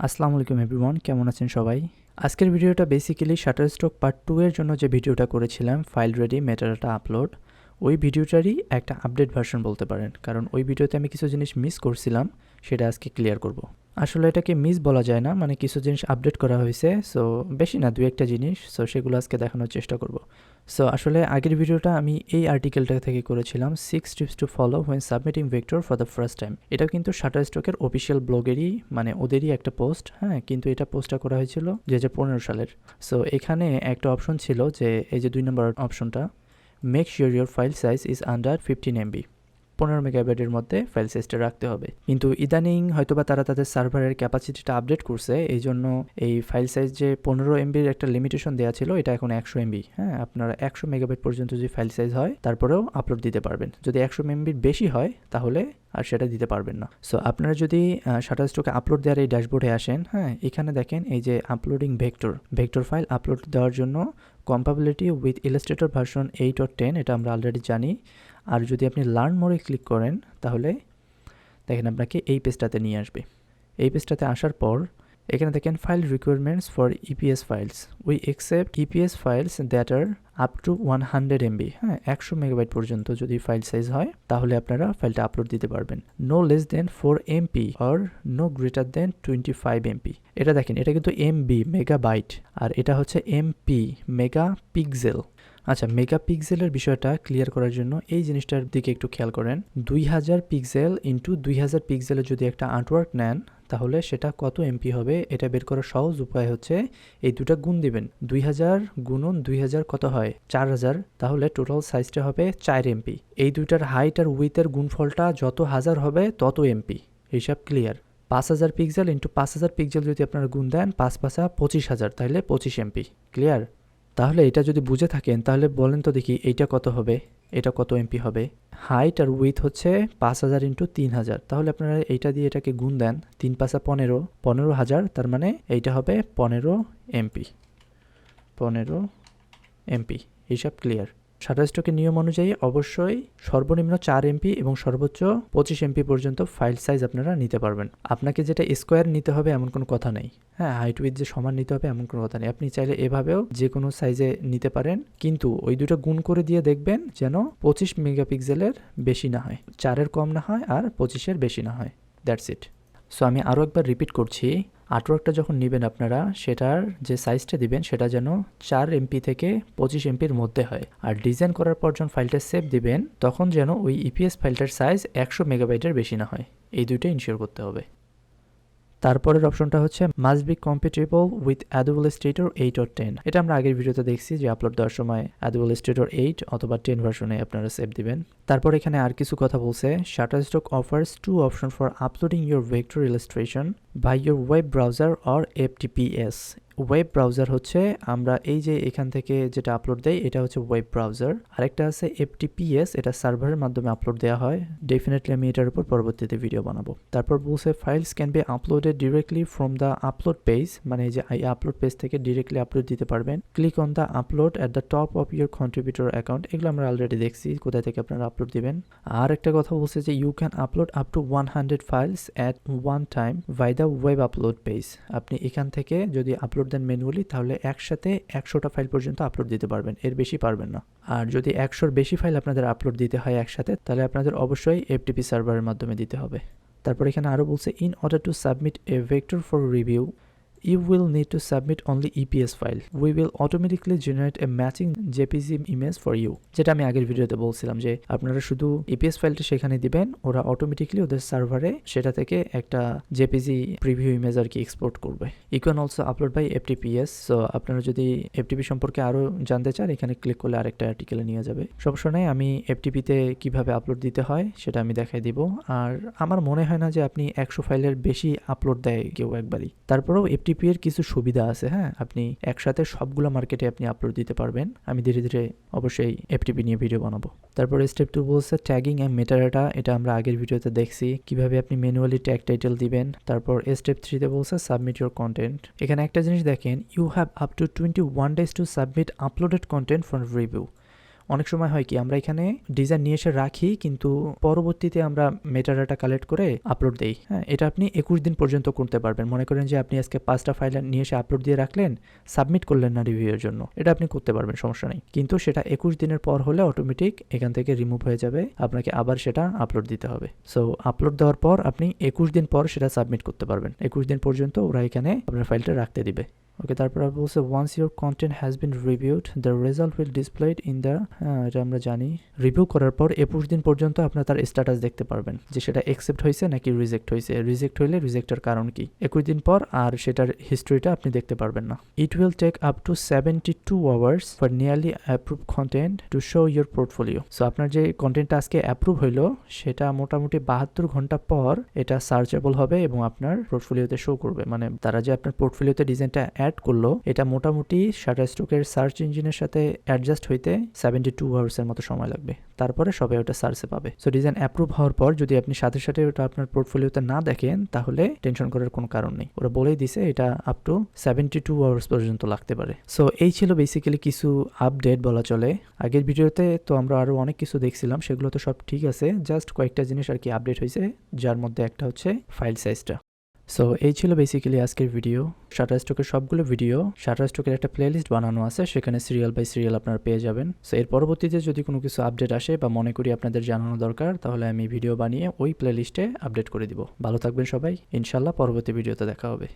আসসালামু আলাইকুম এভরিওয়ান, কেমন আছেন সবাই? আজকের ভিডিওটা বেসিক্যালি শাটারস্টক পার্ট 2 এর জন্য যে ভিডিওটা করেছিলাম, ফাইল রেডি মেটাডাটা আপলোড, ওই ভিডিওটারই একটা আপডেট ভার্সন বলতে পারেন। কারণ ওই ভিডিওতে আমি কিছু জিনিস মিস করছিলাম, সেটা আজকে ক্লিয়ার করব। আসলে এটাকে মিস বলা যায় না, মানে কিছু জিনিস আপডেট করা হয়েছে, সো বেশি না, দু একটা জিনিস, সো সেগুলো আজকে দেখানোর চেষ্টা করব। সো আসলে আগের ভিডিওটা আমি এই আর্টিকেলটা থেকে করেছিলাম, 6 tips to follow when submitting vector for the first time. এটা কিন্তু শাটারস্টকের অফিসিয়াল ব্লগেরই, মানে ওদেরই একটা পোস্ট, হ্যাঁ, কিন্তু এটা পোস্টটা করা হয়েছিল 2015 সালের। সো এখানে একটা অপশন ছিল যে এই যে 2 নম্বর অপশনটা, make sure your file size is under 15 MB, 15 মেগাবাইটের মধ্যে ফাইল সাইজটা রাখতে হবে। কিন্তু ইদানিং হয়তোবা তারা তাদের সার্ভারের ক্যাপাসিটিটা আপডেট করছে, এই জন্য এই ফাইল সাইজ যে 15 MBর একটা লিমিটেশন দেওয়া ছিল, এটা এখন 100 MB। হ্যাঁ, আপনারা 100 মেগাবাইট পর্যন্ত যদি ফাইল সাইজ হয় তারপরেও আপলোড দিতে পারবেন। যদি 100 MBর বেশি হয় তাহলে আর সেটা দিতে পারবেন না। সো আপনারা যদি শাটারস্টকে আপলোড দেওয়ার এই ড্যাশবোর্ডে আসেন, হ্যাঁ, এখানে দেখেন এই যে আপলোডিং ভেক্টর ফাইল আপলোড দেওয়ার জন্য কম্পাবিলিটি উইথ ইলাস্ট্রেটর ভার্সন 8 or 10, এটা আমরা অলরেডি জানি। আর যদি আপনি লার্ন মোরে ক্লিক করেন তাহলে দেখেন আপনাকে এই পেজটাতে নিয়ে আসবে। এই পেজটাতে আসার পর এখানে দেখেন file requirements for EPS files, we accept EPS files that are up to 100 MB। হ্যাঁ, 100 মেগাবাইট পর্যন্ত যদি ফাইল সাইজ হয় তাহলে আপনারা ফাইলটা আপলোড দিতে পারবেন। No less than 4 MB or no greater than 25 MB। এটা দেখেন, এটা কিন্তু MB মেগাবাইট, আর এটা হচ্ছে MP মেগা পিক্সেল। আচ্ছা, মেগা পিক্সেলের বিষয়টা ক্লিয়ার করার জন্য এই জিনিসটার দিকে একটু খেয়াল করেন। 2000 পিক্সেল ইন্টু 2000 পিক্সেলের যদি একটা আর্টওয়ার্ক নেন তাহলে সেটা কত এমপি হবে, এটা বের করার সহজ উপায় হচ্ছে এই দুটা গুণ দিবেন। 2000 গুণন 2000 কত হয়? 4000। তাহলে টোটাল সাইজটা হবে 4 এমপি। এই দুইটার হাইট আর উইথের গুণফলটা যত হাজার হবে তত এমপি। হিসাব ক্লিয়ার? 5000 পিক্সেল ইন্টু 5000 পিক্সেল যদি আপনারা গুণ দেন, 5 5 25,000, তাহলে 25 এমপি। ক্লিয়ার? তাহলে এটা যদি বুঝে থাকেন তাহলে বলেন তো দেখি এইটা কত হবে, এটা কত এমপি হবে? হাইট আর উইথ হচ্ছে 5000 ইন্টু 3000, তাহলে আপনারা এইটা দিয়ে এটাকে গুণ দেন, 3 5 15, 15,000, তার মানে এইটা হবে 15 এমপি। 15 এমপি। হিসাব ক্লিয়ার? শাটারস্টকের নিয়ম অনুযায়ী অবশ্যই সর্বনিম্ন 4 এমপি এবং সর্বোচ্চ 25 এমপি পর্যন্ত ফাইল সাইজ আপনারা নিতে পারবেন। আপনাকে যেটা স্কোয়ার নিতে হবে এমন কোনো কথা নেই। হ্যাঁ, হাইট উইথ যে সমান নিতে হবে এমন কোনো কথা নেই। আপনি চাইলে এভাবেও যে কোনো সাইজে নিতে পারেন, কিন্তু ওই দুটো গুণ করে দিয়ে দেখবেন যেন 25 মেগাপিক্সেলের বেশি না হয়, 4-এর কম না হয় আর 25-এর বেশি না হয়। That's it. সো আমি আরও একবার রিপিট করছি, আর্টওয়ার্কটা যখন নেবেন আপনারা, সেটার যে সাইজটা দিবেন সেটা যেন 4 এমপি থেকে 25 এমপির মধ্যে হয়। আর ডিজাইন করার পর যখন ফাইলটা সেভ দিবেন তখন যেন ওই ইপিএস ফাইলটার সাইজ 100 মেগাবাইটের বেশি না হয়। এই দুইটা ইনশিওর করতে হবে। তারপরের অপশনটা হচ্ছে must be compatible with Adobe Illustrator 8 or 10। এটা আমরা আগের ভিডিওতে দেখছি যে আপলোড দেওয়ার সময় Adobe Illustrator 8 অথবা 10 ভার্সনে আপনারা সেভ দিবেন। তারপর এখানে আর কিছু কথা বলছে, Shutterstock offers 2 options for uploading your vector illustration by your web browser or FTPS। Web browser হচ্ছে আমরা এই যে এখান থেকে যেটা আপলোড দেই এটা হচ্ছে ওয়েব ব্রাউজার, আরেকটা আছে FTPS, এটা সার্ভারের মাধ্যমে আপলোড দেওয়া হয়। ডেফিনেটলি আমি এটার উপর পরবর্তীতে ভিডিও বানাবো। তারপর বলছে files can be uploaded directly from the upload page, মানে এই যে আপলোড পেজ থেকে ডিরেক্টলি আপলোড দিতে পারবেন। Click on the upload at the top of your contributor account, এগুলো আমরা অলরেডি দেখছি কোথায় থেকে আপনারা আপলোড দিবেন। আর একটা কথা বলছে যে you can upload up to 100 files at one time by the web upload page. আপনি এখান থেকে যদি আপলোড দেন ম্যানুয়ালি তাহলে একসাথে 100টা ফাইল পর্যন্ত আপলোড দিতে পারবেন, এর বেশি পারবেন না। আর যদি 100-র বেশি ফাইল আপনাদের আপলোড দিতে হয় একসাথে, তাহলে আপনাদের অবশ্যই FTP সার্ভারের মাধ্যমে দিতে হবে। তারপর এখানে আরও বলছে in order to submit A vector for review you will need to submit only EPS file. We will automatically generate a matching JPG image for you. যেটা আমি আগের ভিডিওতে বলছিলাম যে আপনারা শুধু EPS ফাইলটা সেখানে দিবেন, ওরা অটোমেটিকলি ওদের সার্ভারে সেটা থেকে একটা JPG প্রিভিউ ইমেজ আর কি এক্সপোর্ট করবে। You can also upload by FTPS. So আপনারা যদি FTP সম্পর্কে আরও জানতে চান এখানে ক্লিক করলে আরেকটা আর্টিকেলে নিয়ে যাবে। সমস্যা নেই, আমি FTPতে কিভাবে আপলোড দিতে হয় সেটা আমি দেখাই দিব। আর আমার মনে হয় না যে আপনি 100 ফাইলের বেশি আপলোড দেয় কেউ একবারই। তারপরেও FTP এর কিছু সুবিধা আছে। হ্যাঁ, আপনি একসাথে সবগুলো মার্কেটে আপনি আপলোড দিতে পারবেন। আমি ধীরে ধীরে অবশ্যই FTP নিয়ে ভিডিও বানাবো। তারপরে স্টেপ 2 বলছে ট্যাগিং এন্ড মেটাডাটা, এটা আমরা আগের ভিডিওতে দেখছি কিভাবে আপনি ম্যানুয়ালি ট্যাগ টাইটেল দিবেন। তারপর স্টেপ 3 তে বলছে সাবমিট ইউর কন্টেন্ট। এখানে একটা জিনিস দেখেন, you have up to 21 days to submit uploaded content for review. অনেক সময় হয় কি আমরা এখানে ডিজাইন নিয়ে এসে রাখি, কিন্তু পরবর্তীতে আমরা মেটাডাটা কালেক্ট করে আপলোড দেই। হ্যাঁ, এটা আপনি 21 দিন পর্যন্ত করতে পারবেন। মনে করেন যে আপনি আজকে 5টা ফাইল নিয়ে এসে আপলোড দিয়ে রাখলেন, সাবমিট করলেন না রিভিউয়ের জন্য, এটা আপনি করতে পারবেন, সমস্যা নেই। কিন্তু সেটা 21 দিনের পর হলে অটোমেটিক এখান থেকে রিমুভ হয়ে যাবে, আপনাকে আবার সেটা আপলোড দিতে হবে। সো আপলোড দেওয়ার পর আপনি 21 দিন পর সেটা সাবমিট করতে পারবেন। 21 দিন পর্যন্ত ওরা এখানে আপনার ফাইলটা রাখতে দিবে। ওকে, তারপর বলছে once your content has been reviewed the result will displayed in the, হ্যাঁ এটা আমরা জানি। রিভিউ করার পর 21 দিন পর্যন্ত আপনার তার স্ট্যাটাস দেখতে পারবেন যে সেটা অ্যাকসেপ্ট হয়েছে নাকি রিজেক্ট হয়েছে। রিজেক্ট হইলে রিজেক্টের কারণ কি, 21 দিন পর আর সেটার হিস্ট্রিটা আপনি দেখতে পারবেন না। It will take up to 72 hours for nearly approve content to show your portfolio. So আপনার যে কন্টেন্টটা আজকে অ্যাপ্রুভ হইলো সেটা মোটামুটি 72 ঘন্টা পর এটা সার্চেবল হবে এবং আপনার পোর্টফোলিওতে শো করবে। মানে তারা যে আপনার পোর্টফোলিওতে ডিজাইনটা অ্যাড করলো, এটা মোটামুটি শাটারস্টকের সার্চ ইঞ্জিনের সাথে অ্যাডজাস্ট হইতে 72 আওয়ার্সের মতো সময় লাগবে, তারপরে সবাই ওটা সার্চে পাবে। সো ডিজাইন অ্যাপ্রুভ হওয়ার পর যদি আপনি সাথে সাথে ওটা আপনার পোর্টফোলিওতে না দেখেন তাহলে টেনশন করার কোনো কারণ নেই। ওরা বলেই দিছে এটা আপ টু 72 আওয়ার্স পর্যন্ত লাগতে পারে। সো এই ছিল বেসিক্যালি কিছু আপডেট বলা চলে। আগের ভিডিওতে তো আমরা আরো অনেক কিছু দেখছিলাম, সেগুলো তো সব ঠিক আছে, জাস্ট কয়েকটা জিনিস আর কি আপডেট হয়েছে, যার মধ্যে একটা হচ্ছে ফাইল সাইজটা। সো এই ছিল বেসিক্যালি আজকের ভিডিও। শাটারস্টকের সবগুলো ভিডিও শাটারস্টকের একটা প্লেলিস্ট বানানো আছে, সেখানে সিরিয়াল বাই সিরিয়াল আপনারা পেয়ে যাবেন। সো এর পরবর্তীতে যদি কোনো কিছু আপডেট আসে বা মনে করি আপনাদের জানানো দরকার, তাহলে আমি ভিডিও বানিয়ে ওই প্লেলিস্টে আপডেট করে দিব। ভালো থাকবেন সবাই, ইনশাল্লাহ পরবর্তী ভিডিওতে দেখা হবে।